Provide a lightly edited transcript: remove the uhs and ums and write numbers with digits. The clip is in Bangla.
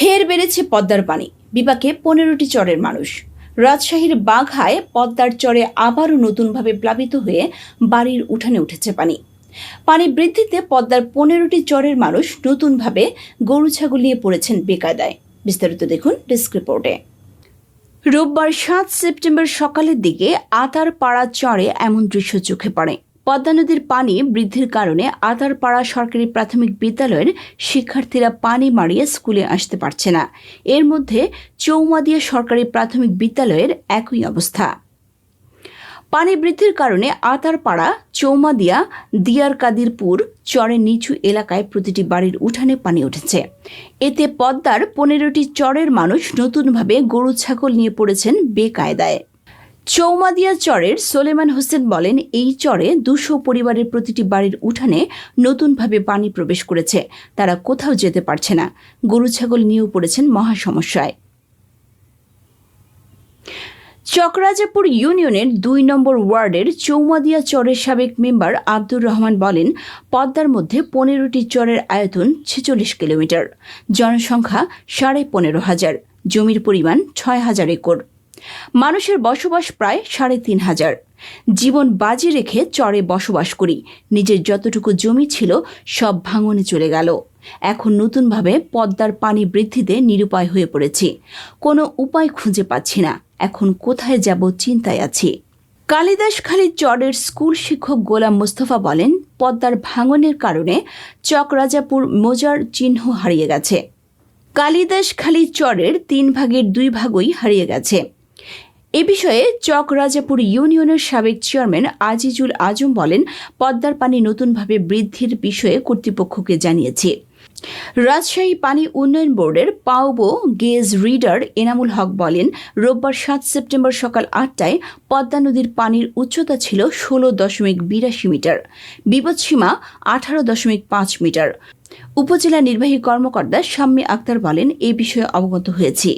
ফের বেড়েছে পদ্মার পানি, বিপাকে 15টি চরের মানুষ। রাজশাহীর বাঘায় পদ্মার চরে আবারও নতুনভাবে প্লাবিত হয়ে বাড়ির উঠানে উঠেছে পানি। পানি বৃদ্ধিতে পদ্মার 15টি চরের মানুষ নতুনভাবে গরু ছাগল নিয়ে পড়েছেন বেকায়দায়। বিস্তারিত দেখুন ডেস্ক রিপোর্টে। রোববার 7 সেপ্টেম্বর সকালের দিকে আতারপাড়া চরে এমন দৃশ্য চোখে পড়ে। পদ্মা নদীর পানি বৃদ্ধির কারণে আতারপাড়া সরকারি প্রাথমিক বিদ্যালয়ের শিক্ষার্থীরা পানি মারিয়ে স্কুলে আসতে পারছে না। এর মধ্যে চৌমাদিয়া সরকারি প্রাথমিক বিদ্যালয়ের একই অবস্থা। পানি বৃদ্ধির কারণে আতারপাড়া, চৌমাদিয়া, দিয়ার কাদিরপুর চরের নিচু এলাকায় প্রতিটি বাড়ির উঠানে পানি উঠেছে। এতে পদ্মার 15টি চরের মানুষ নতুনভাবে গরু ছাগল নিয়ে পড়েছেন বেকায়দায়। চৌমাদিয়া চরের সোলেমান হোসেন বলেন, এই চরে 200 পরিবারের প্রতিটি বাড়ির উঠানে নতুনভাবে পানি প্রবেশ করেছে। তারা কোথাও যেতে পারছে না। গরু ছাগল নিয়েও পড়েছেন মহা সমস্যায়। চকরাজাপুর ইউনিয়নের 2 নম্বর ওয়ার্ডের চৌমাদিয়া চরের সাবেক মেম্বার আব্দুর রহমান বলেন, পদ্মার মধ্যে 15টি চরের আয়তন 46 কিলোমিটার, জনসংখ্যা 15,500, জমির পরিমাণ 6,000 একর, মানুষের বসবাস প্রায় 3,500। জীবন বাজি রেখে চরে বসবাস করি। নিজের যতটুকু জমি ছিল সব ভাঙনে চলে গেল। এখন নতুনভাবে পদ্মার পানি বৃদ্ধিতে নিরুপায় হয়ে পড়েছি। কোনো উপায় খুঁজে পাচ্ছি না। এখন কোথায় যাব চিন্তায় আছি। কালিদাসখালী চরের স্কুল শিক্ষক গোলাম মোস্তফা বলেন, পদ্মার ভাঙনের কারণে চকরাজাপুর মোজার চিহ্ন হারিয়ে গেছে। কালিদাসখালী চরের 3 ভাগের 2 ভাগই হারিয়ে গেছে। এ বিষয়ে চকরাজাপুর ইউনিয়নের সাবেক চেয়ারম্যান আজিজুল আজম বলেন, পদ্মার পানি নতুনভাবে বৃদ্ধির বিষয়ে কর্তৃপক্ষকে জানিয়েছে। রাজশাহী পানি উন্নয়ন বোর্ডের পাওবো গেজ রিডার এনামুল হক বলেন, রোববার 7 সেপ্টেম্বর সকাল 8টায় পদ্মা নদীর পানির উচ্চতা ছিল 16.82 মিটার, বিপদসীমা 18.5 মিটার। উপজেলা নির্বাহী কর্মকর্তা শাম্মী আক্তার বলেন, এ বিষয়ে অবগত হয়েছি।